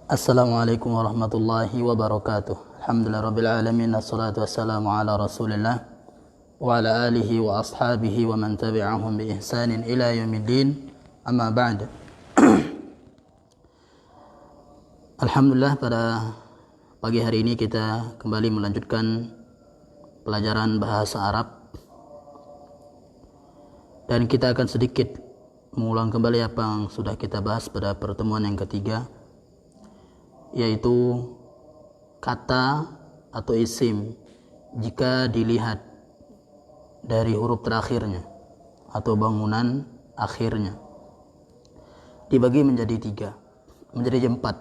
Assalamualaikum warahmatullahi wabarakatuh. Alhamdulillah rabbil alamin, assalatu wassalamu ala rasulillah wa ala alihi wa ashabihi wa man tabi'ahum bi ihsanin ila yaumiddin. Amma ba'd. Alhamdulillah, pada pagi hari ini kita kembali melanjutkan pelajaran bahasa Arab, dan kita akan sedikit mengulang kembali apa yang sudah kita bahas pada pertemuan yang ketiga, yaitu kata atau isim jika dilihat dari huruf terakhirnya atau bangunan akhirnya dibagi menjadi empat.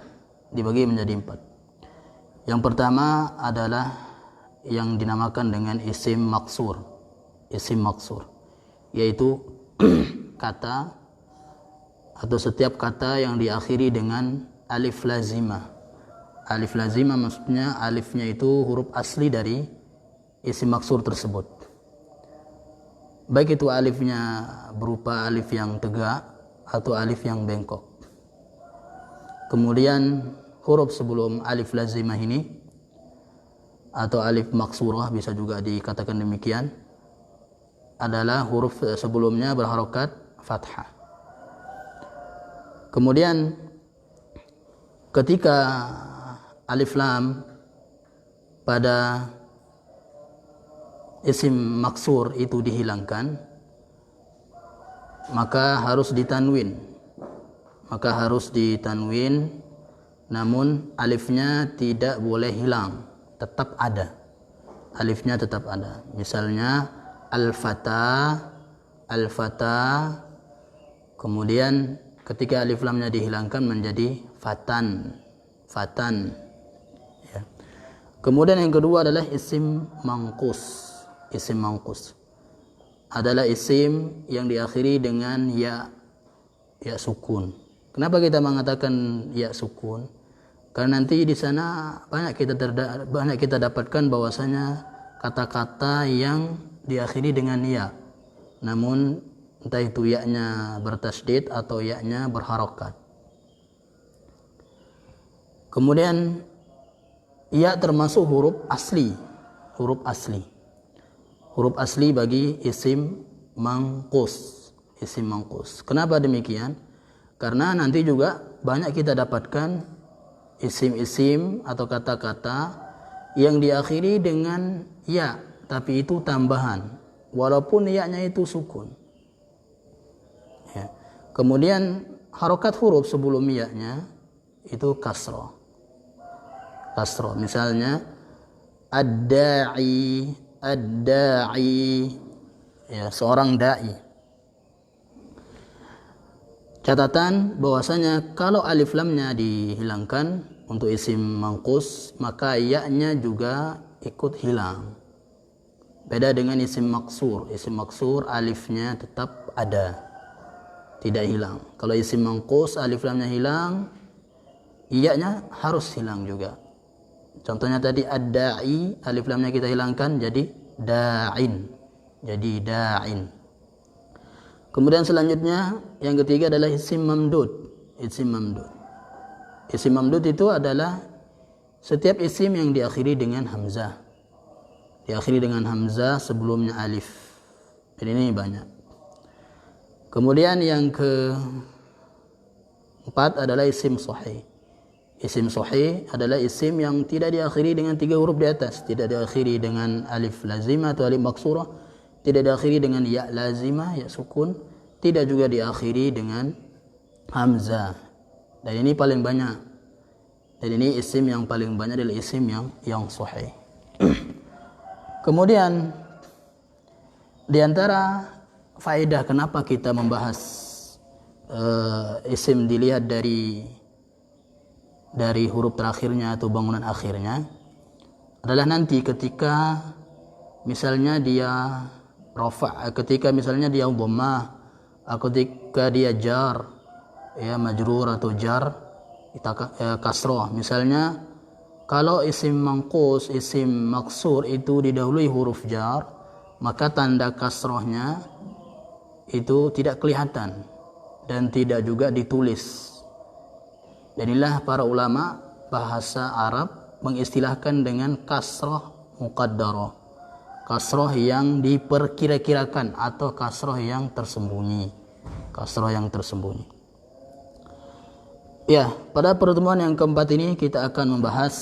Yang pertama adalah yang dinamakan dengan isim maksur, yaitu kata atau setiap kata yang diakhiri dengan alif lazimah. Alif lazimah maksudnya alifnya itu huruf asli dari isim maksur tersebut. Baik itu alifnya berupa alif yang tegak atau alif yang bengkok. Kemudian huruf sebelum alif lazimah ini atau alif maksurah, bisa juga dikatakan demikian, adalah huruf sebelumnya berharokat fathah. Kemudian ketika alif lam pada isim maksur itu dihilangkan, maka harus ditanwin. Namun alifnya tidak boleh hilang, tetap ada. Alifnya tetap ada. Misalnya al-fata, kemudian ketika alif lamnya dihilangkan menjadi fatan. Ya. Kemudian yang kedua adalah isim mangkus. Isim mangkus adalah isim yang diakhiri dengan ya sukun. Kenapa kita mengatakan ya sukun? Karena nanti di sana banyak kita dapatkan bahwasanya kata-kata yang diakhiri dengan ya, namun entah itu ya-nya bertasydid atau ya-nya berharokat. Kemudian ya termasuk huruf asli bagi isim mangkus. Kenapa demikian? Karena nanti juga banyak kita dapatkan isim-isim atau kata-kata yang diakhiri dengan ya, tapi itu tambahan, walaupun ya-nya itu sukun. Ya. Kemudian harokat huruf sebelum ya-nya itu kasroh. Misalnya ad-da'i, ya, seorang da'i. Catatan bahwasanya kalau alif lamnya dihilangkan untuk isim mangkus, maka ya-nya juga ikut hilang. Beda dengan isim maksur. Isim maksur alifnya tetap ada, tidak hilang. Kalau isim mangkus alif lamnya hilang, ya-nya harus hilang juga. Contohnya tadi ad-da'i, alif lamnya kita hilangkan jadi da'in. Kemudian selanjutnya yang ketiga adalah isim mamdud. Isim mamdud itu adalah setiap isim yang diakhiri dengan hamzah. Sebelumnya alif. Jadi ini banyak. Kemudian yang keempat adalah isim sahih. Isim sahih adalah isim yang tidak diakhiri dengan 3 huruf di atas, tidak diakhiri dengan alif lazimah atau alif maksurah, tidak diakhiri dengan ya lazimah, ya sukun, tidak juga diakhiri dengan hamzah. Dan ini paling banyak. Dan ini isim yang paling banyak adalah isim yang sahih. Kemudian di antara faedah kenapa kita membahas isim dilihat dari huruf terakhirnya atau bangunan akhirnya adalah nanti ketika misalnya dia rafa', ketika misalnya dia dhammah, ketika dia jar, ya majrur atau jar kasroh. Misalnya kalau isim mangkus, isim maksur itu didahului huruf jar, maka tanda kasrohnya itu tidak kelihatan dan tidak juga ditulis. Dan inilah para ulama bahasa Arab mengistilahkan dengan kasrah muqaddarah, kasrah yang diperkira-kirakan atau kasrah yang tersembunyi, kasrah yang tersembunyi. Ya, pada pertemuan yang keempat ini kita akan membahas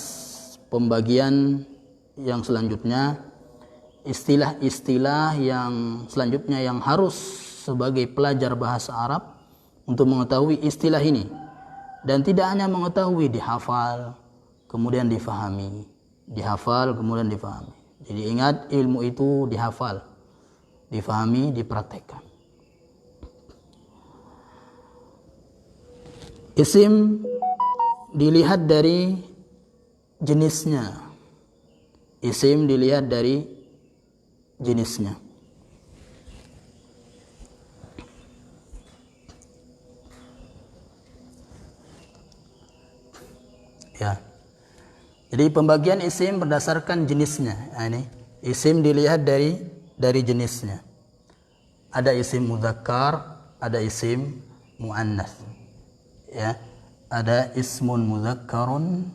pembagian yang selanjutnya, istilah-istilah yang selanjutnya yang harus sebagai pelajar bahasa Arab untuk mengetahui istilah ini, dan tidak hanya mengetahui, dihafal kemudian difahami, dihafal kemudian difahami. Jadi ingat, ilmu itu dihafal, difahami, dipraktekkan. Isim dilihat dari jenisnya. Isim dilihat dari jenisnya. Ya. Jadi pembagian isim berdasarkan jenisnya. Nah, ini isim dilihat dari jenisnya. Ada isim mudzakkar, ada isim muannats. Ya. Ada ismun mudzakkarun,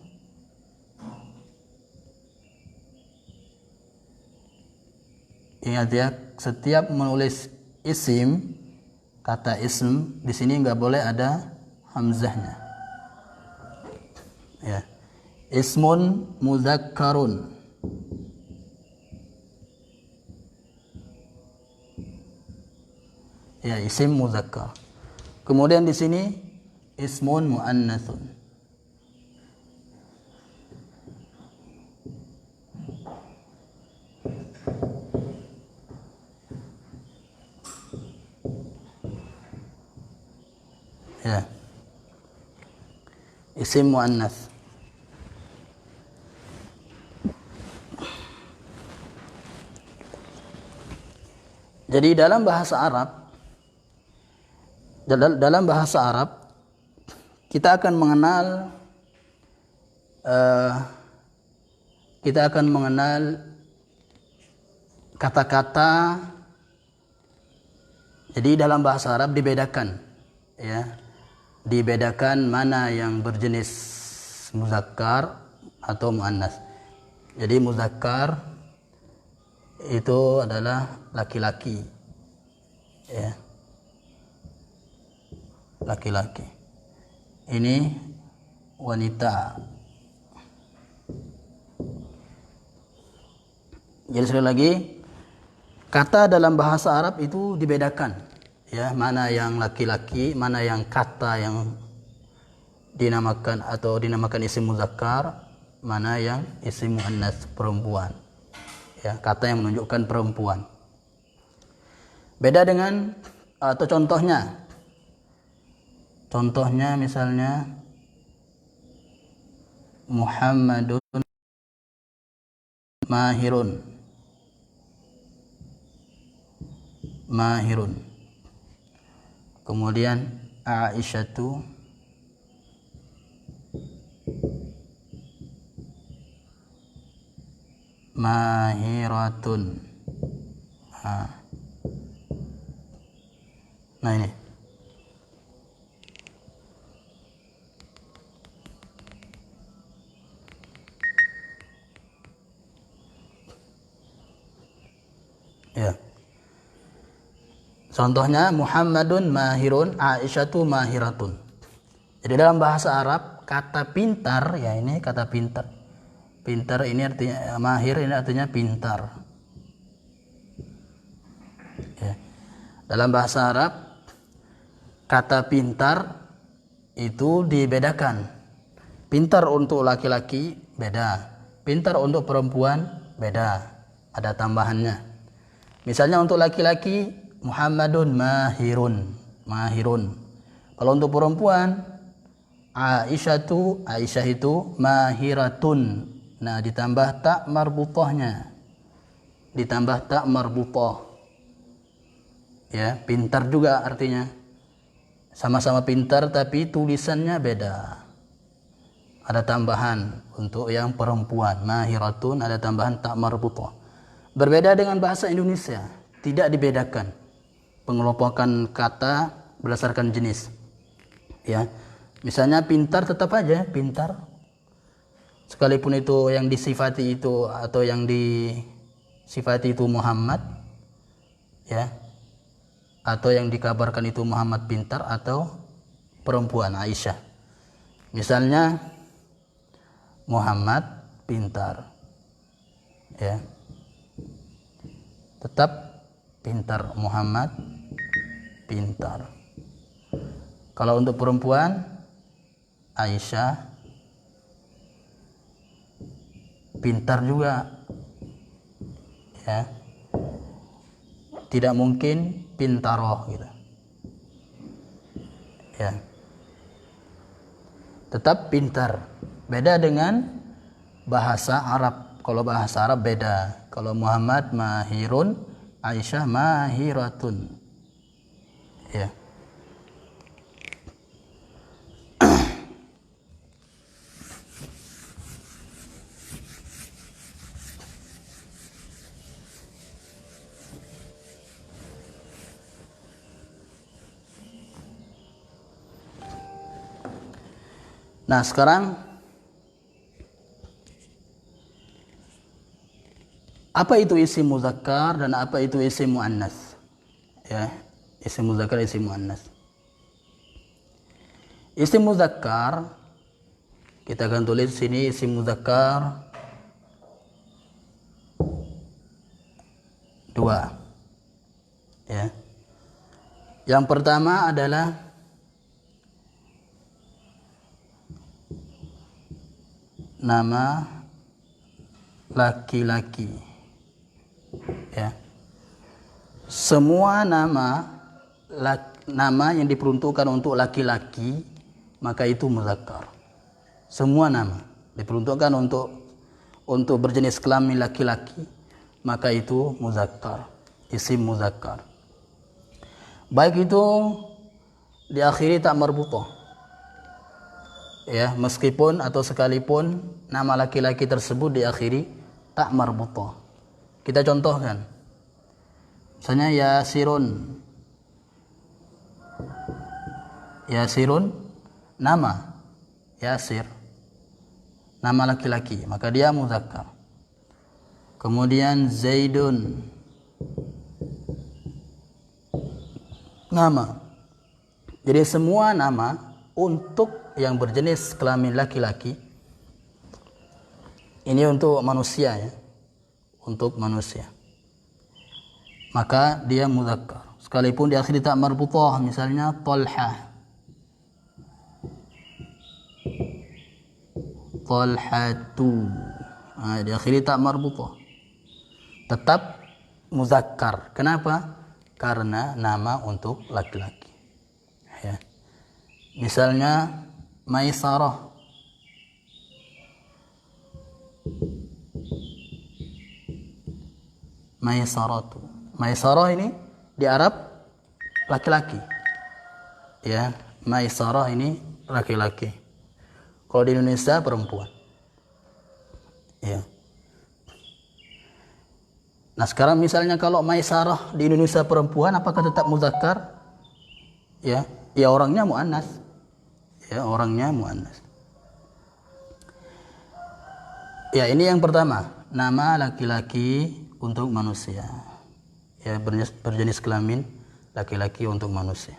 ingat ya, setiap menulis isim, kata ism di sini nggak boleh ada hamzahnya. Ya. Ismun mudzakkarun. Ya, isim mudzakkar. Kemudian di sini ismun muannatsun. Ya. Isim muannats. Jadi dalam bahasa Arab kita akan mengenal kata-kata. Jadi dalam bahasa Arab dibedakan, ya, dibedakan mana yang berjenis muzakkar atau muannats. Jadi muzakkar itu adalah laki-laki, ya, laki-laki. Ini wanita. Jadi sekali lagi, kata dalam bahasa Arab itu dibedakan, ya, mana yang laki-laki, mana yang kata yang dinamakan atau dinamakan isim muzakkar, mana yang isim muannats, perempuan. Ya, kata yang menunjukkan perempuan. Beda dengan atau contohnya. Contohnya misalnya Muhammadun mahirun. Mahirun. Kemudian Aisyatu mahiratun. Nah ini. Ya. Contohnya Muhammadun mahirun, Aisyatu mahiratun. Jadi dalam bahasa Arab kata pintar, ya ini kata pintar. Pintar ini artinya, mahir ini artinya pintar. Ya. Dalam bahasa Arab kata pintar itu dibedakan. Pintar untuk laki-laki beda, pintar untuk perempuan beda, ada tambahannya. Misalnya untuk laki-laki Muhammadun mahirun, mahirun. Kalau untuk perempuan Aisyah itu mahiratun. Nah, ditambah tak marbutahnya. Ditambah tak marbutah. Ya, pintar juga artinya. Sama-sama pintar tapi tulisannya beda. Ada tambahan untuk yang perempuan, mahiratun, ada tambahan tak marbutah. Berbeda dengan bahasa Indonesia, tidak dibedakan pengelompokan kata berdasarkan jenis. Ya. Misalnya pintar tetap aja pintar. Sekalipun itu yang disifati itu atau yang disifati itu Muhammad, ya, atau yang dikabarkan itu Muhammad pintar atau perempuan Aisyah. Misalnya Muhammad pintar, ya, tetap pintar, Muhammad pintar. Kalau untuk perempuan Aisyah pintar juga, ya, tidak mungkin pintaroh gitu, ya, tetap pintar. Beda dengan bahasa Arab. Kalau bahasa Arab beda. Kalau Muhammad mahirun, Aisyah mahiratun, ya. Nah, sekarang apa itu isim muzakkar dan apa itu isim muannas? Ya, isim muzakkar, isim muannas. Isim muzakkar kita akan tulis sini isim muzakkar 2. Ya. Yang pertama adalah nama laki-laki, ya. Semua nama yang diperuntukkan untuk laki-laki maka itu muzakkar. Semua nama diperuntukkan untuk berjenis kelamin laki-laki maka itu muzakkar, isim muzakkar. Baik itu diakhiri tak marbutah, ya, meskipun atau sekalipun nama laki-laki tersebut diakhiri tak marbutah. Kita contohkan. Misalnya Yasirun. Yasirun nama Yasir, nama laki-laki, maka dia muzakkar. Kemudian Zaidun nama. Jadi semua nama untuk yang berjenis kelamin laki-laki ini untuk manusia, ya, untuk manusia, maka dia muzakkar sekalipun diakhiri tak marbutah. Misalnya Talha, Talhatu, diakhiri tak marbutah, tetap muzakkar. Kenapa? Karena nama untuk laki-laki, ya. Misalnya Maisarah, Maisaratu. Maisarah ini di Arab laki-laki, ya. Maisarah ini laki-laki. Kalau di Indonesia perempuan, ya. Nah, sekarang misalnya kalau Maisarah di Indonesia perempuan, apakah tetap muzakkar? Ya, ya, orangnya muannas. Ya, orangnya muannas. Ya, ini yang pertama, nama laki-laki untuk manusia. Ya, berjenis kelamin laki-laki untuk manusia.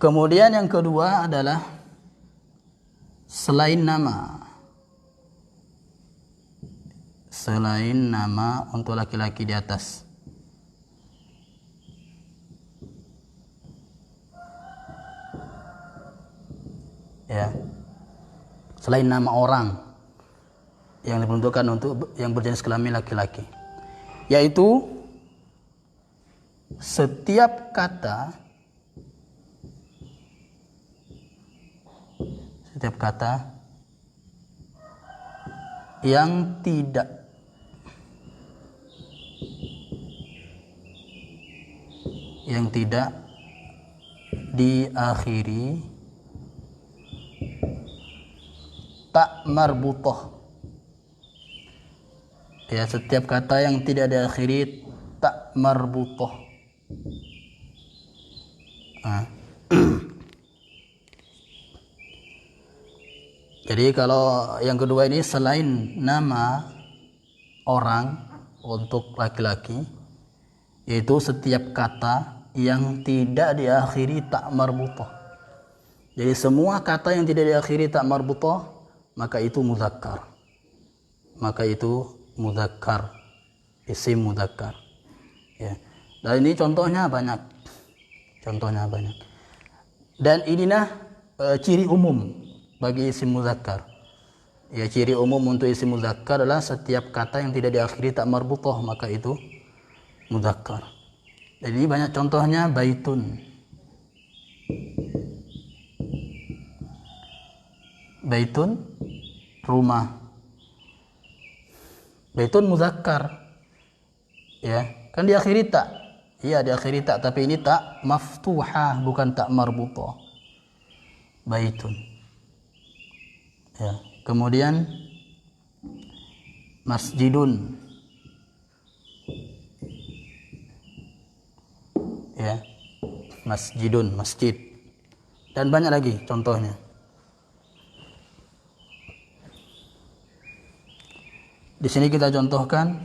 Kemudian yang kedua adalah selain nama. Selain nama untuk laki-laki di atas. Ya. Selain nama orang yang diperuntukkan untuk yang berjenis kelamin laki-laki, yaitu setiap kata yang tidak diakhiri tak marbutah. Ya, setiap kata yang tidak diakhiri tak marbutah. Jadi kalau yang kedua ini selain nama orang untuk laki-laki, yaitu setiap kata yang tidak diakhiri tak marbutah. Jadi semua kata yang tidak diakhiri tak marbutah, maka itu muzakkar. Maka itu muzakkar, isim muzakkar. Ya. Dan ini contohnya banyak. Contohnya banyak. Dan inilah ciri umum bagi isim muzakkar. Ya, ciri umum untuk isim muzakkar adalah setiap kata yang tidak diakhiri tak marbutah, maka itu muzakkar. Dan ini banyak contohnya. Baitun, baitun rumah. Baitun muzakkar, ya kan diakhiri tak. Iya diakhiri tak, tapi ini tak maftuhah, bukan tak marbutah. Baitun, ya. Kemudian masjidun, ya, masjidun, masjid, dan banyak lagi contohnya. Di sini kita contohkan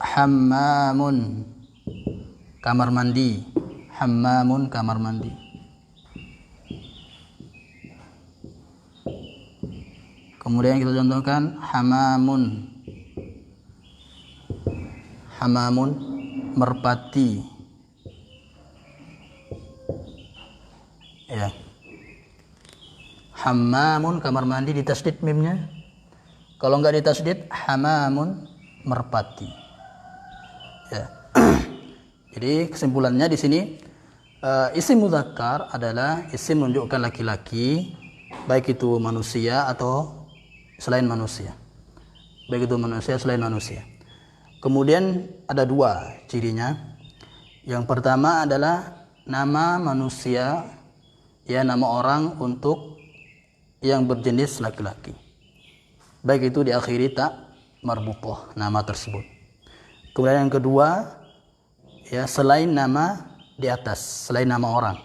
hammamun, kamar mandi. Hammamun, kamar mandi. Kemudian kita contohkan hamamun. Hamamun, merpati. Ya. Hammamun, kamar mandi, ditasdid mimnya. Kalau enggak ditasdid, hamamun, merpati. Ya. Jadi kesimpulannya di sini isim muzakkar adalah isim menunjukkan laki-laki, baik itu manusia atau selain manusia. Baik itu manusia selain manusia. Kemudian ada dua cirinya. Yang pertama adalah nama manusia, ya, nama orang untuk yang berjenis laki-laki, baik itu diakhiri tak marbutah nama tersebut. Kemudian yang kedua, ya, selain nama di atas, selain nama orang,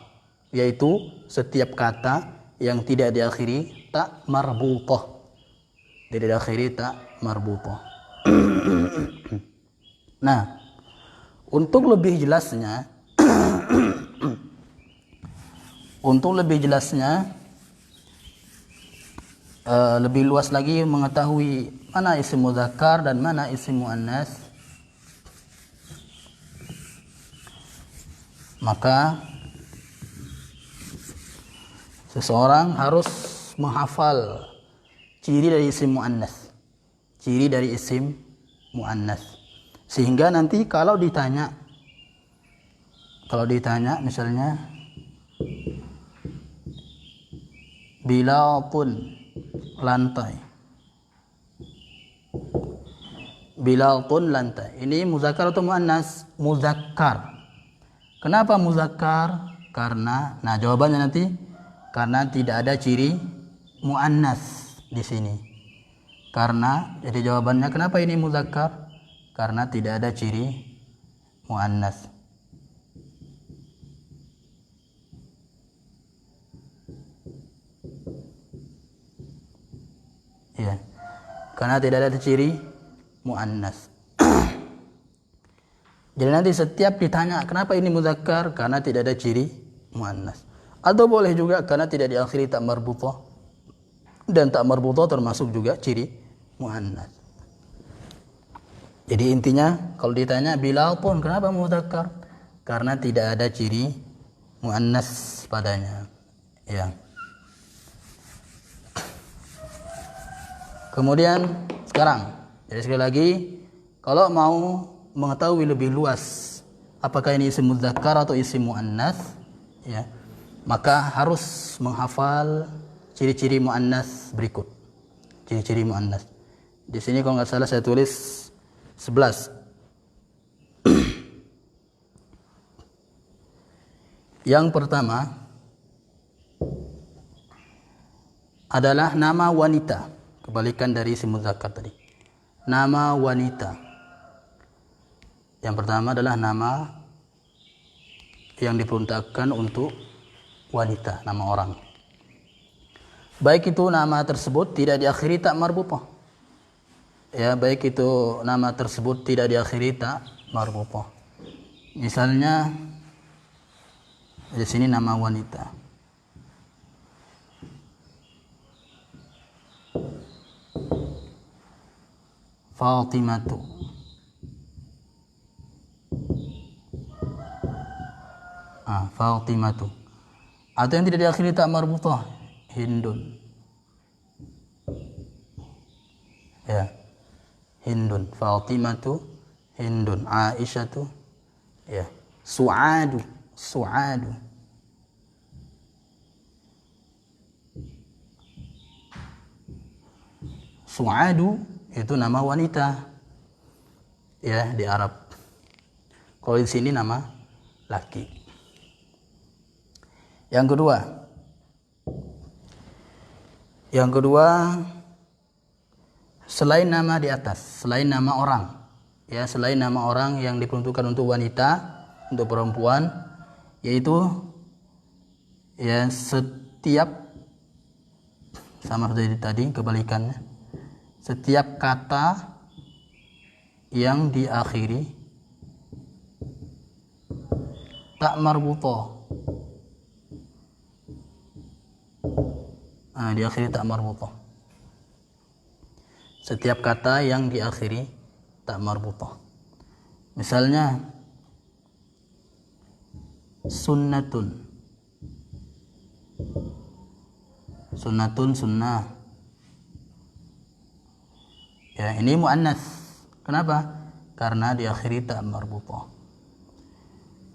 yaitu setiap kata yang tidak diakhiri tak marbutah, tidak diakhiri tak marbutah. Nah, untuk lebih jelasnya lebih luas lagi mengetahui mana isim muzakkar dan mana isim muannas, maka seseorang harus menghafal ciri dari isim muannas, ciri dari isim muannas, sehingga nanti kalau ditanya misalnya bilatun, lantai. Bilatun, lantai. Ini muzakkar atau muannas? Muzakkar. Kenapa muzakkar? Karena, nah jawabannya nanti, karena tidak ada ciri muannas di sini. Karena, jadi jawabannya kenapa ini muzakkar? Karena tidak ada ciri muannas. Ya, karena tidak ada ciri muannas. Jadi nanti setiap ditanya kenapa ini muzakkar, karena tidak ada ciri muannas. Atau boleh juga karena tidak diakhiri tak marbutah, dan tak marbutah termasuk juga ciri muannas. Jadi intinya kalau ditanya bilatun kenapa muzakkar, karena tidak ada ciri muannas padanya. Ya. Kemudian sekarang, jadi sekali lagi, kalau mau mengetahui lebih luas apakah ini isim muzakkar atau isim muannas, ya, maka harus menghafal ciri-ciri muannas berikut. Ciri-ciri muannas. Di sini kalau nggak salah saya tulis 11. Yang pertama adalah nama wanita. Kebalikan dari isim muzakkar tadi. Nama wanita. Yang pertama adalah nama yang diperuntukkan untuk wanita, nama orang. Baik itu nama tersebut tidak diakhiri tak marbutah. Ya, baik itu nama tersebut tidak diakhiri tak marbutah. Misalnya di sini nama wanita. Fatimatu. Fatimatu. Atau yang tidak diakhiri tak marbutah, Hindun. Ya. Hindun. Fatimatu, Hindun. Aisyatu. Ya. Su'adu. Su'adu. Su'adu itu nama wanita. Ya, di Arab. Kalau di sini nama laki. Yang kedua, selain nama di atas, selain nama orang, ya, selain nama orang yang diperuntukkan untuk wanita, untuk perempuan, yaitu ya setiap, sama seperti tadi kebalikannya, setiap kata yang diakhiri tak marbutah. Diakhiri tak marbutah. Setiap kata yang diakhiri tak marbutah. Misalnya sunnatun. Sunnatun, sunnah. Ya, ini muannats. Kenapa? Karena diakhiri tak marbutah.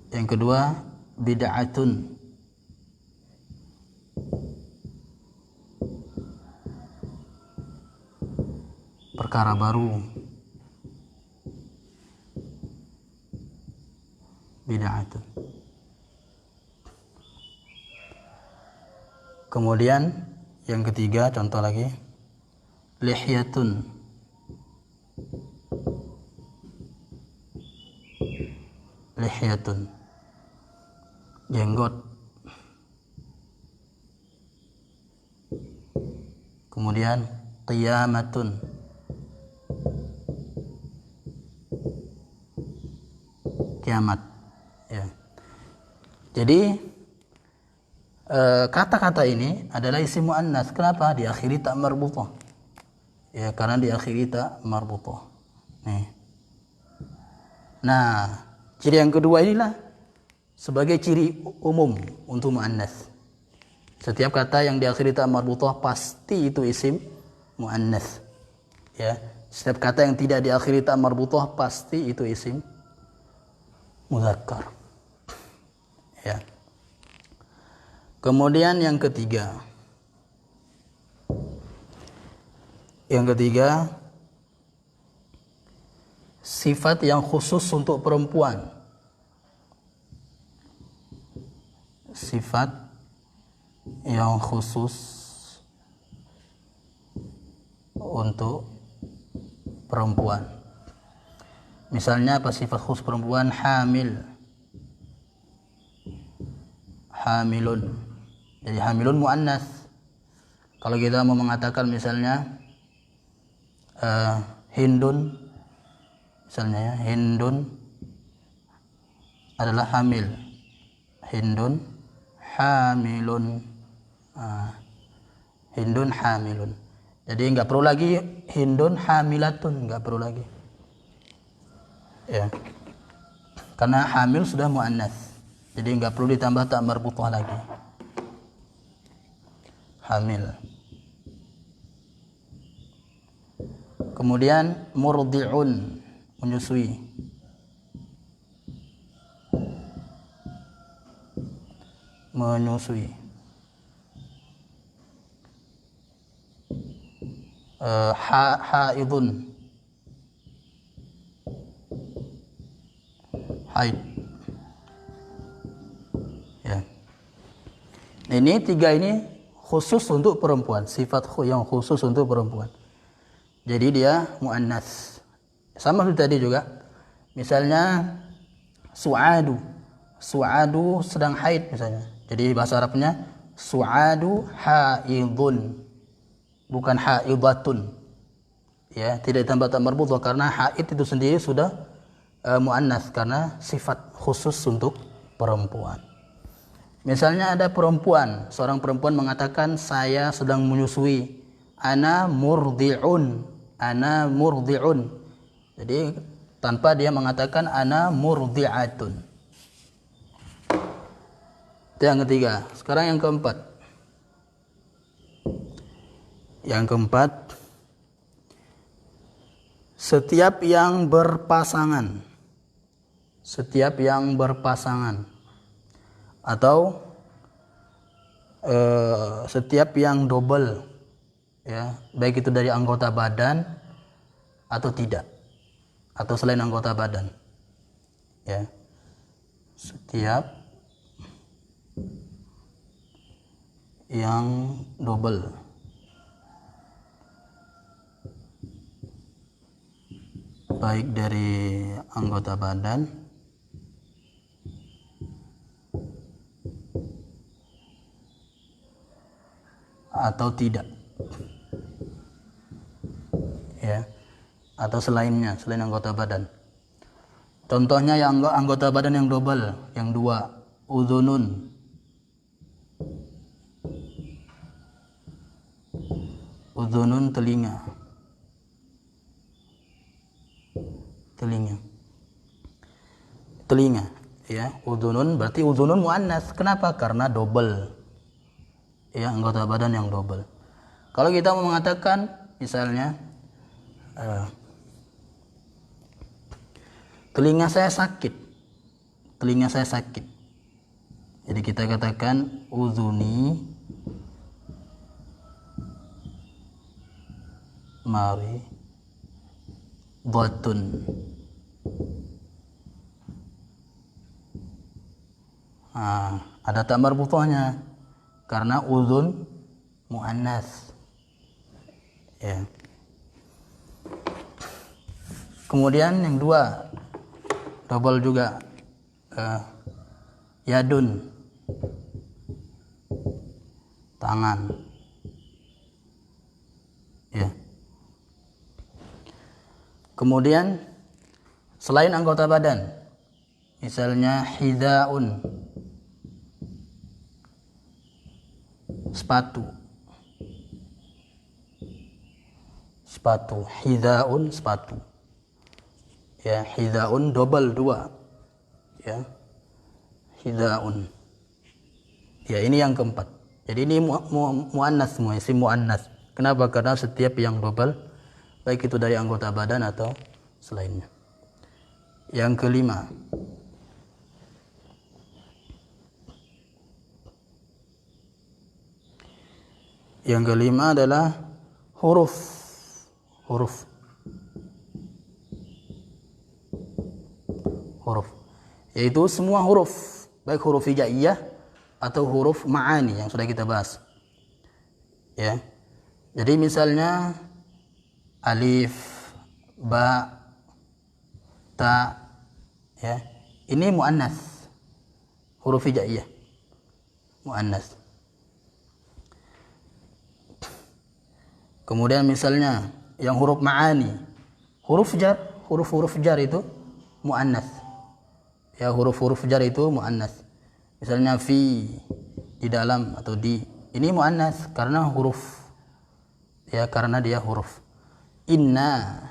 Yang kedua, bid'atun. Perkara baru. Bid'atun. Kemudian yang ketiga, contoh lagi, lihyatun. Lihyatun. Jenggot. Kemudian qiyamatun. Kiamat. Ya. Jadi kata-kata ini adalah isim muannats. Kenapa? Diakhiri tak marbutah. Ya, karena diakhiri tak marbutah. Nih. Nah, ciri yang kedua inilah sebagai ciri umum untuk muannats. Setiap kata yang diakhiri tak marbutah pasti itu isim muannats. Ya, setiap kata yang tidak diakhiri tak marbutah pasti itu isim muzakkar. Ya. Kemudian yang ketiga. Sifat yang khusus untuk perempuan. Sifat yang khusus untuk perempuan. Misalnya apa sifat khusus perempuan? Hamil. Hamilun. Jadi hamilun muannats. Kalau kita mau mengatakan misalnya Hindun, misalnya ya, Hindun adalah hamil. Hindun hamilun. Hindun hamilun. Jadi enggak perlu lagi Hindun hamilatun, enggak perlu lagi. Ya. Karena hamil sudah muannats. Jadi enggak perlu ditambah tak marbutah lagi. Hamil. Kemudian murdi'un, menyusui. Menyusui. Haidun. Haid. Ya. Ini tiga ini khusus untuk perempuan, sifat yang khusus untuk perempuan. Jadi dia muannats. Sama seperti tadi juga. Misalnya su'adu. Su'adu sedang haid misalnya. Jadi bahasa Arabnya su'adu haidun, bukan haidatun. Ya, tidak ditambah tak marbuthah karena haid itu sendiri sudah muannas karena sifat khusus untuk perempuan. Misalnya ada perempuan, seorang perempuan mengatakan saya sedang menyusui, ana murdi'un, ana murdi'un. Jadi tanpa dia mengatakan ana murdi'atun. Itu yang ketiga. Sekarang yang keempat. Yang keempat, setiap yang berpasangan. Setiap yang berpasangan. Atau setiap yang double, ya, baik itu dari anggota badan atau tidak, atau selain anggota badan, ya, setiap yang double, baik dari anggota badan atau tidak, ya, atau selainnya, selain anggota badan. Contohnya yang anggota badan yang double, yang dua, udhunun, udhunun telinga, telinga, telinga, ya, udhunun berarti udhunun muannas. Kenapa? Karena double. Ya, anggota badan yang double. Kalau kita mau mengatakan misalnya telinga saya sakit, telinga saya sakit, jadi kita katakan udhuni mari dhatun. Ada tak marbuthahnya karena udhun muannas, ya. Kemudian yang dua double juga, yadun, tangan, ya. Kemudian selain anggota badan, misalnya hidaun, sepatu, sepatu, hidaun, sepatu, ya, hidaun double dua, ya, hidaun, ya. Ini yang keempat. Jadi ini muannas semua, isim muannas. Kenapa? Karena setiap yang double, baik itu dari anggota badan atau selainnya. Yang kelima, yang kelima adalah huruf, huruf, huruf, yaitu semua huruf, baik huruf hijaiyah atau huruf ma'ani yang sudah kita bahas, ya. Jadi misalnya alif, ba, ta, ya, ini muannas, huruf hijaiyah, muannas. Kemudian misalnya yang huruf ma'ani, huruf jar, huruf-huruf jar itu muannas, ya, huruf-huruf jar itu muannas. Misalnya fi, di dalam atau di, ini muannas karena huruf, ya, karena dia huruf. Inna,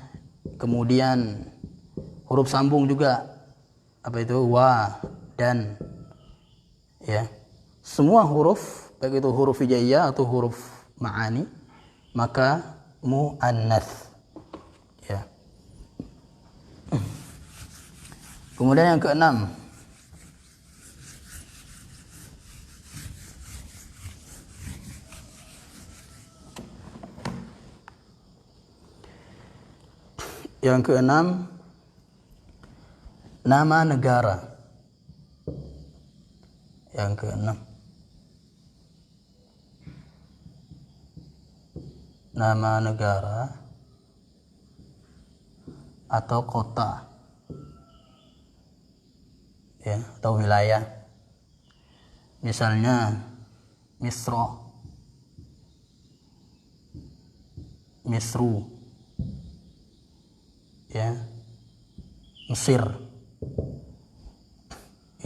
kemudian huruf sambung juga, apa itu, wa, dan, ya, semua huruf, baik itu huruf hijaiyah atau huruf ma'ani, maka muannas, ya. Kemudian yang keenam, yang keenam, nama negara. Yang keenam, nama negara atau kota, ya, atau wilayah. Misalnya Misra, Misru, ya, Mesir.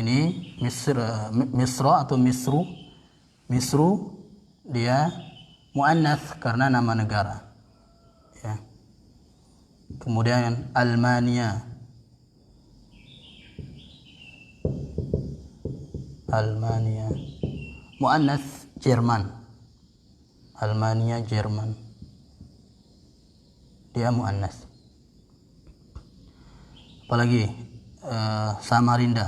Ini Misra atau Misru. Misru dia muannats karena nama negara, ya. Kemudian Almania, muannats Jerman. Almania, Jerman, dia muannats. Apalagi Samarinda,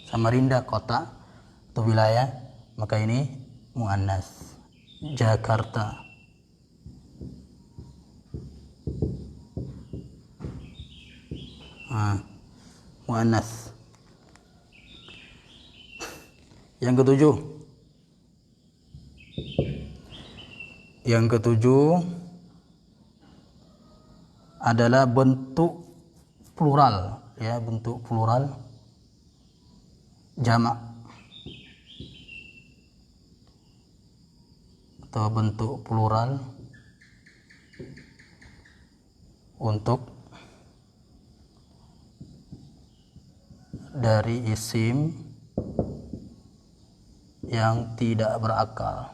Samarinda kota atau wilayah, maka ini muannats. Jakarta, muannats. Yang ketujuh adalah bentuk plural, ya, bentuk plural jamak atau bentuk plural untuk dari isim yang tidak berakal,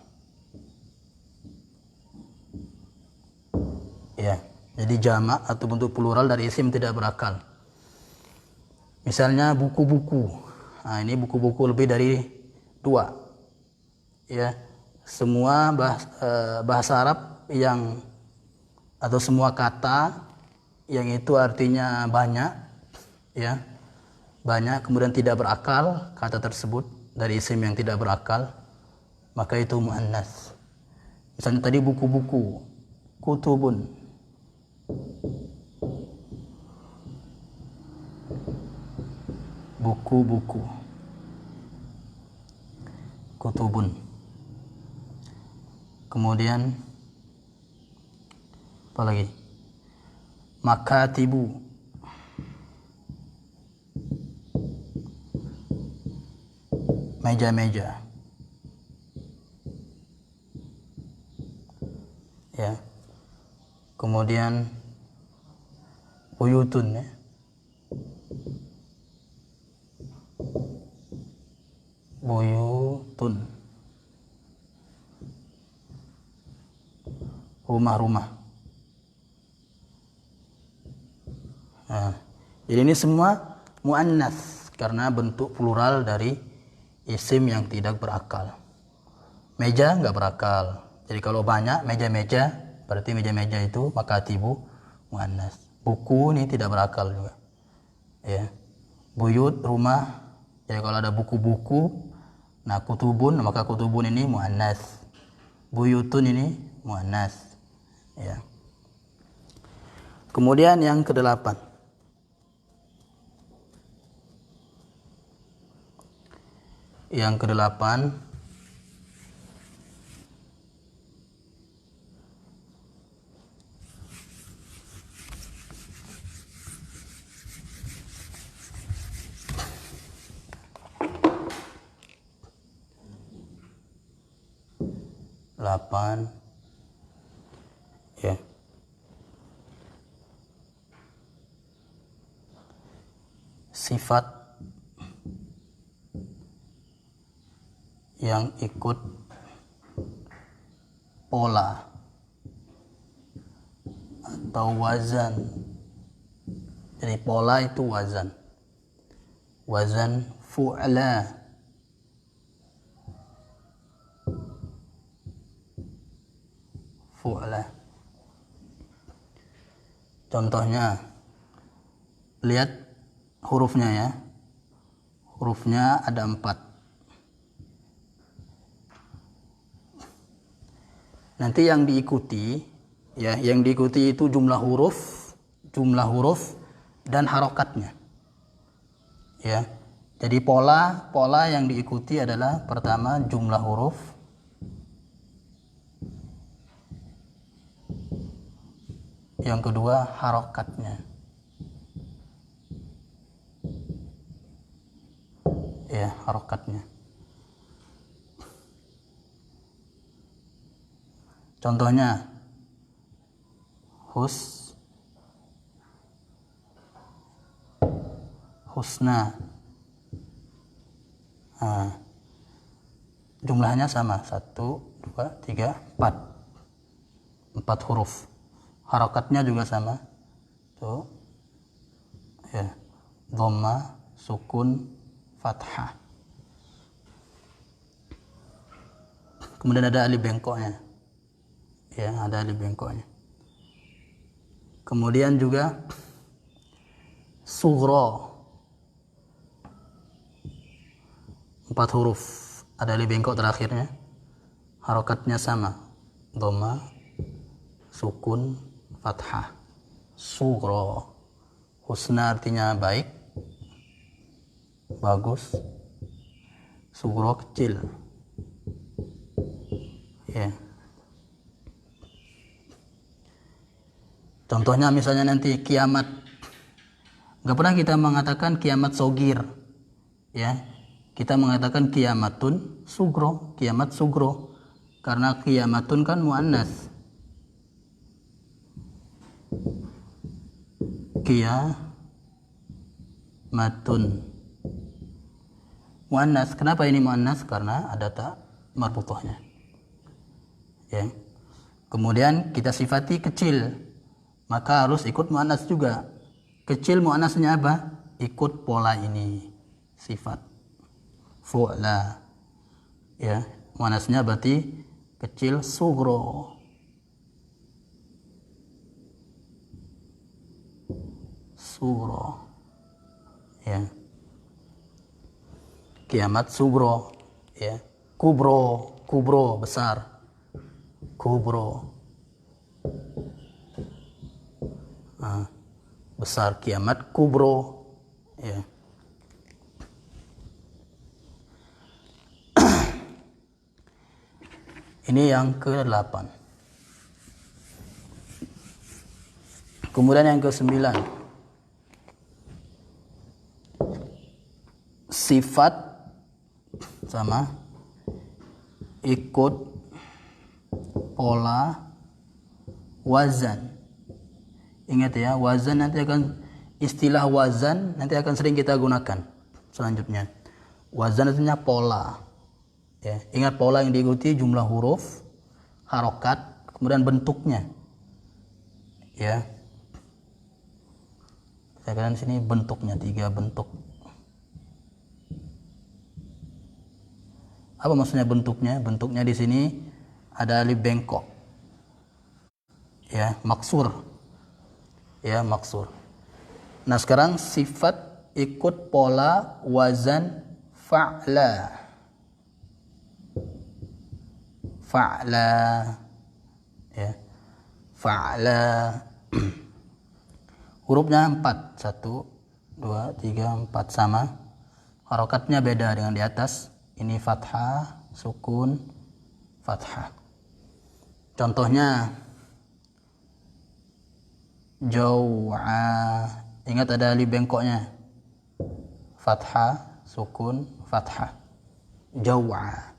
ya. Jadi jamak atau bentuk plural dari isim tidak berakal. Misalnya buku-buku. Nah, ini buku-buku lebih dari 2, ya. Semua bahasa Arab yang atau semua kata yang itu artinya banyak, ya, banyak, kemudian tidak berakal kata tersebut dari isim yang tidak berakal, maka itu muannats. Misalnya tadi buku-buku, kutubun, buku-buku, kutubun. Kemudian apa lagi? Makatibu, meja-meja, ya. Kemudian buyutun, ya. Buyutun, rumah-rumah. Nah, jadi ini semua muannats karena bentuk plural dari isim yang tidak berakal. Meja nggak berakal. Jadi kalau banyak meja-meja, berarti meja-meja itu makatibu muannats. Buku ini tidak berakal juga, ya. Buyut, rumah. Jadi kalau ada buku-buku, nah kutubun, maka kutubun ini muannats. Buyutun ini muannats, ya. Kemudian yang ke-8, ya. Sifat yang ikut pola atau wazan. Jadi pola itu wazan. Wazan fu'la. Fu'la. Contohnya, lihat hurufnya, ya. Hurufnya ada 4. Nanti yang diikuti, ya, yang diikuti itu jumlah huruf dan harokatnya, ya. Jadi pola yang diikuti adalah pertama jumlah huruf, yang kedua harokatnya. Ya, harokatnya. Contohnya husna. Nah, jumlahnya sama, 1, 2, 3, 4. 4 huruf. Harokatnya juga sama. Tuh. Ya. Dhamma, sukun, fathah. Kemudian ada alif bengkoknya. Ya, ada alif bengkoknya. Kemudian juga sughra. 4 huruf, ada alif bengkok terakhirnya. Harokatnya sama. Dhamma, sukun, fathah. Sughra. Husna artinya baik, bagus. Sughra kecil. Ya. Contohnya misalnya nanti kiamat. Gak pernah kita mengatakan kiamat sogir. Ya. Kita mengatakan kiamatun sugro, kiamat sugro. Karena kiamatun kan muannas. Kiamatun muannas. Kenapa ini muannas? Karena ada ta marbutohnya. Ya. Kemudian kita sifati kecil, maka harus ikut muannas juga. Kecil muannasnya apa? Ikut pola ini, sifat fu'la. Ya, muannasnya berarti kecil sugro. Sugro. Ya. Kiamat sugro, ya. Kubro besar. Kubro. Nah, besar, kiamat kubro. Ya. Ini yang ke-8. Kemudian yang ke-9. Sifat sama ikut pola wazan. Ingat ya, wazan nanti akan, istilah wazan nanti akan sering kita gunakan selanjutnya. Wazan artinya pola. Ya, ingat pola yang diikuti jumlah huruf, harokat, kemudian bentuknya. Ya. Saya katakan di sini bentuknya 3 bentuk. Apa maksudnya bentuknya? Bentuknya di sini ada alif bengkok. Ya, maksur. Ya, maksur. Nah, sekarang sifat ikut pola wazan fa'la. Fa'la. Ya. Fa'la. Hurufnya 4. 1, 2, 3, 4 sama. Harokatnya beda dengan di atas. Ini fathah, sukun, fathah. Contohnya jaw'a. Ingat ada alif bengkoknya. Fathah, sukun, fathah. Jaw'a.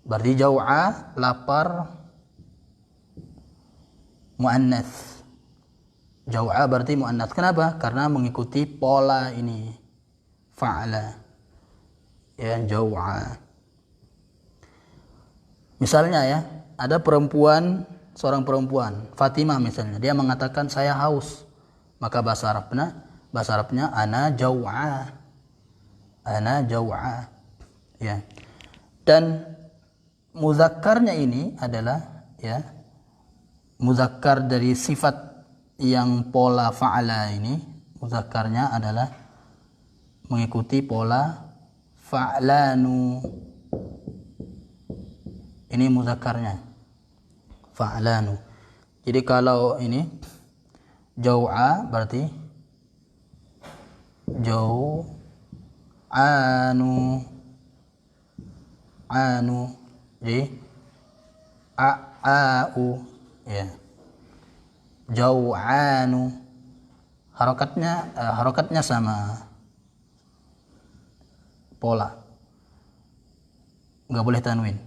Berarti jaw'a lapar muannas. Jaw'a berarti muannas. Kenapa? Karena mengikuti pola ini. Fa'ala. Ya, jaw'a. Misalnya ya, ada seorang perempuan, Fatimah misalnya, dia mengatakan saya haus. Maka bahasa Arabnya ana jaw'a. Ana jaw'a. Ya. Dan muzakkarnya ini adalah ya, muzakkar dari sifat yang pola fa'ala ini, muzakkarnya adalah mengikuti pola fa'lanu. Ini muzakkarnya fa'lanu. Jadi kalau ini jaw'a berarti jaw'a. anu, jadi au, ya. Jau'anu, harokatnya sama, pola, nggak boleh tanwin.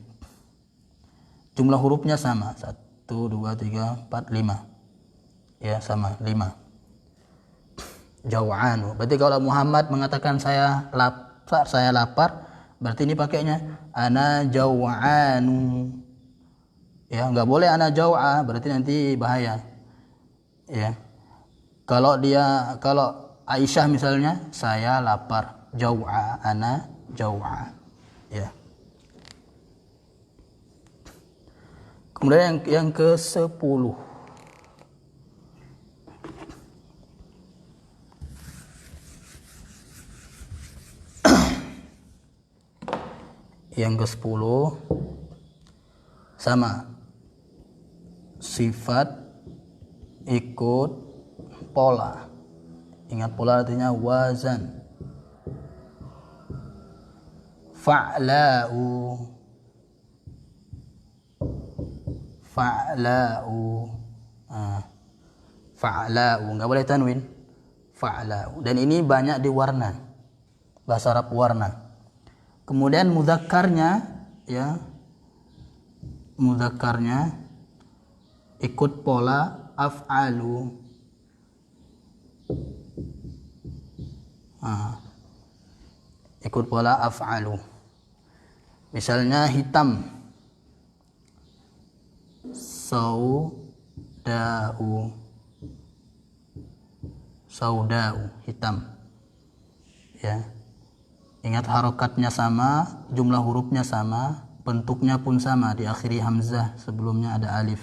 Jumlah hurufnya sama, 1, 2, 3, 4, 5, ya sama 5. Jau'anu, berarti kalau Muhammad mengatakan saya lapar, berarti ini pakainya ana jau'anu, ya nggak boleh ana jau'a, berarti nanti bahaya, ya. Kalau Aisyah misalnya, saya lapar, jau'a, ana jau'a, ya. Kemudian yang ke-10, yang ke-10 sama, sifat ikut pola. Ingat pola artinya wazan. Fa'la'u, fa'la'u, nggak boleh tanwin. Fa'la'u, dan ini banyak di warna, bahasa Arab warna. Kemudian mudzakarnya, ya, mudzakarnya ikut pola af'alu. Ikut pola af'alu. Misalnya hitam, saudau, hitam, ya. Ingat harokatnya sama, jumlah hurufnya sama, bentuknya pun sama, diakhiri hamzah, sebelumnya ada alif.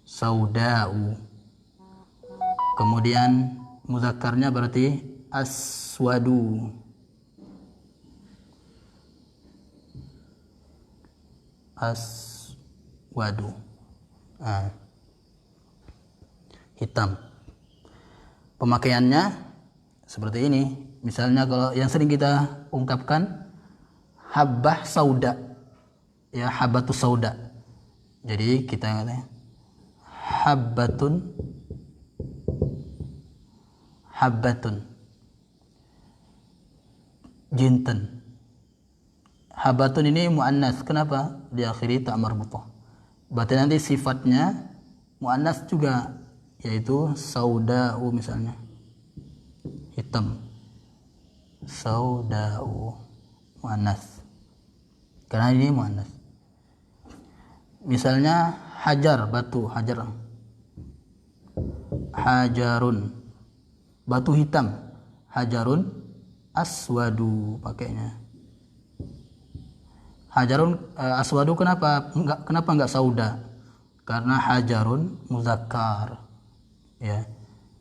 Saudau. Kemudian mudzakarnya berarti aswadu. Aswadu, hitam. Pemakaiannya seperti ini. Misalnya kalau yang sering kita ungkapkan habbah sauda, ya, habbatus sauda. Jadi kita habbatun jinten. Habbatun ini muannas. Kenapa? Diakhiri ta marbutah. Berarti nanti sifatnya muannas juga, yaitu saudau misalnya, hitam. Saudau muannas, karena ini muannas. Misalnya hajar, batu, hajarun, batu hitam. Hajarun aswadu pakainya. Hajarun aswadu, kenapa enggak sauda? Karena hajarun muzakkar, ya,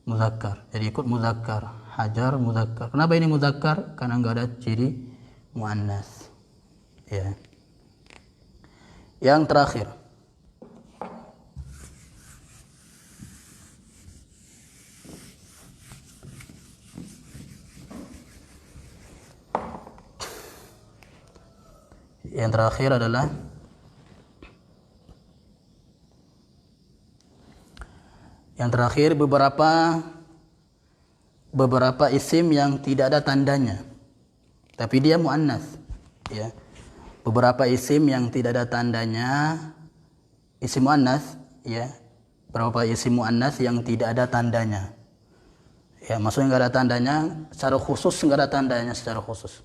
muzakkar. Jadi ikut muzakkar, hajar muzakkar. Kenapa ini muzakkar? Karena enggak ada ciri muannas, ya. Yang terakhir, adalah beberapa isim yang tidak ada tandanya, tapi dia muannas, ya. Beberapa isim yang tidak ada tandanya, isim muannas, ya. Beberapa isim muannas yang tidak ada tandanya, ya. Maksudnya nggak ada tandanya secara khusus,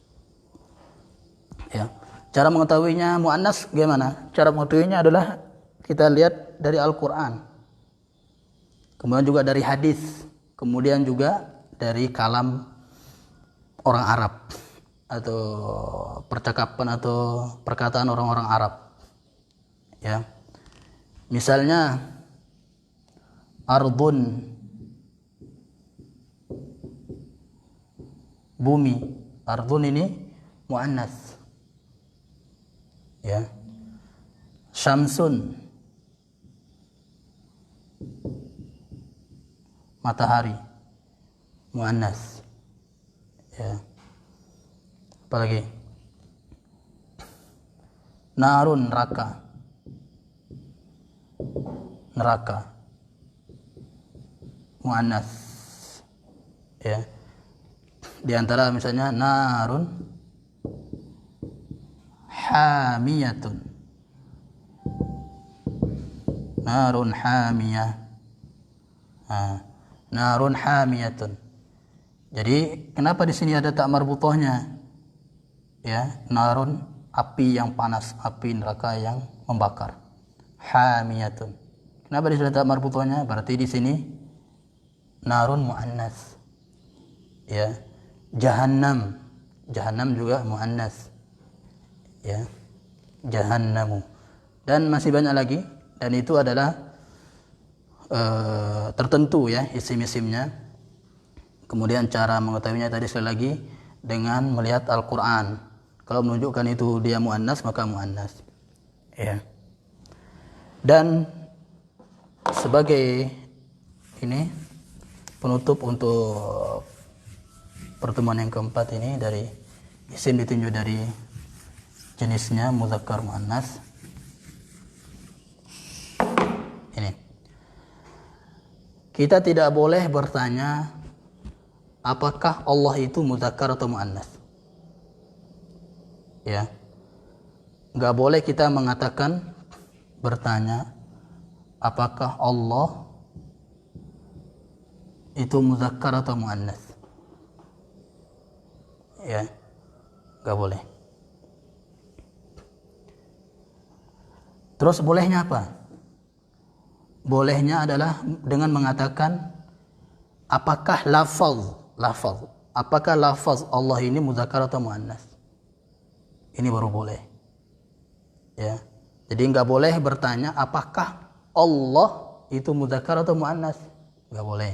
ya. Cara mengetahuinya muannas gimana? Cara mengetahuinya adalah kita lihat dari Al-Quran, kemudian juga dari hadis, kemudian juga dari kalam orang Arab, atau percakapan atau perkataan orang-orang Arab, ya. Misalnya ardun, bumi. Ardun ini muannas, ya. Syamsun, matahari, muannas, ya. Apalagi? Narun, neraka. Neraka. Muannas. Ya. Di antara misalnya narun hamiyatun. Narun hamiyah. Narun hamiyatun. Jadi kenapa di sini ada tak marbutohnya? Ya, narun, api yang panas, api neraka yang membakar. Hamiyatun. Kenapa di sini tak marbutohnya? Berarti di sini narun muannas. Ya. Jahannam. Jahannam juga muannas. Ya. Jahannamu. Dan masih banyak lagi, dan itu adalah tertentu ya isim-isimnya. Kemudian cara mengetahuinya tadi sekali lagi dengan melihat Al-Qur'an. Kalau menunjukkan itu dia muannas, maka muannas. Ya. Dan sebagai ini penutup untuk pertemuan yang keempat ini, dari isim ditunjuk dari jenisnya muzakkar muannas. Ini. Kita tidak boleh bertanya apakah Allah itu muzakkar atau muannas. Ya. Enggak boleh kita mengatakan, bertanya apakah Allah itu muzakkar atau muannas. Ya. Enggak boleh. Terus bolehnya apa? Bolehnya adalah dengan mengatakan apakah lafaz, apakah lafaz Allah ini muzakkar atau muannas. Ini baru boleh. Ya. Jadi enggak boleh bertanya apakah Allah itu muzakkar atau muannas. Enggak boleh.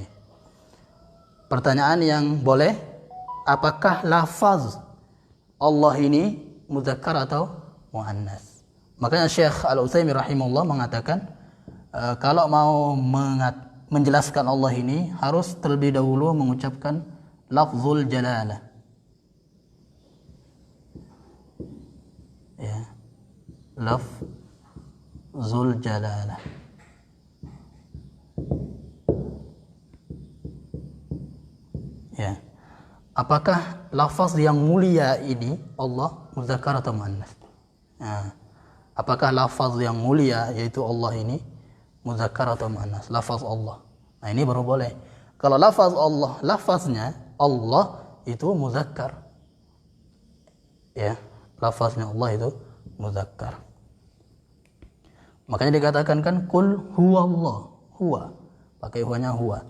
Pertanyaan yang boleh, apakah lafaz Allah ini muzakkar atau muannas. Makanya Syekh Al-Utsaimin rahimahullah mengatakan kalau mau menjelaskan Allah ini harus terlebih dahulu mengucapkan lafzul jalalah. Ya. Lafzul jalalah. Ya. Apakah lafaz yang mulia ini Allah muzakkar atau muannas? Nah, apakah lafaz yang mulia yaitu Allah ini muzakkar atau muannas? Lafaz Allah. Nah, ini baru boleh. Kalau lafaz Allah, lafaznya Allah itu muzakkar. Ya, lafaznya Allah itu muzakkar. Makanya dikatakan kan qul huwallah, huwa. Pakai huwanya huwa.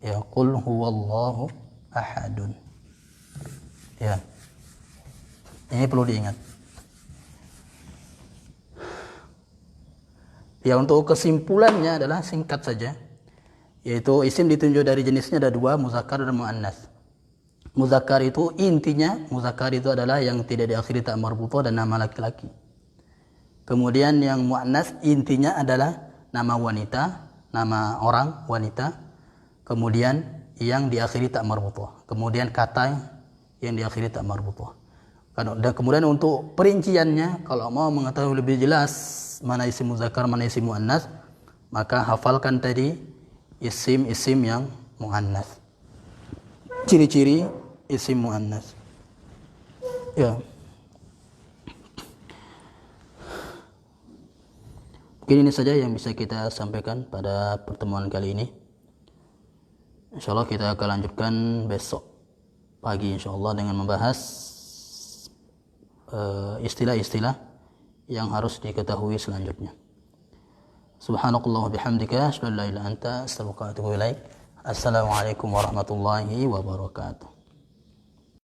Ya, qul huwallahu ahadun. Ya. Ini perlu diingat. Ya, untuk kesimpulannya adalah singkat saja. Yaitu isim ditunjuk dari jenisnya ada dua, muzakkar dan muannas. Muzakkar itu intinya, muzakkar itu adalah yang tidak diakhiri ta marbuthah dan nama laki-laki. Kemudian yang muannas intinya adalah nama wanita, nama orang wanita. Kemudian yang diakhiri ta marbuthah. Kemudian kata yang diakhiri ta marbuthah. Dan kemudian untuk perinciannya, kalau mau mengetahui lebih jelas mana isim muzakkar, mana isim muannas, maka hafalkan tadi isim-isim yang muannas. Ciri-ciri isim muannas. Ya. Mungkin ini saja yang bisa kita sampaikan pada pertemuan kali ini. Insyaallah kita akan lanjutkan besok pagi insyaallah dengan membahas istilah-istilah yang harus diketahui selanjutnya. Subhanakallah bihamdika asyhadu an la ilaha illa anta astaghfiruka wa atubu ilaik. Assalamualaikum warahmatullahi wabarakatuh.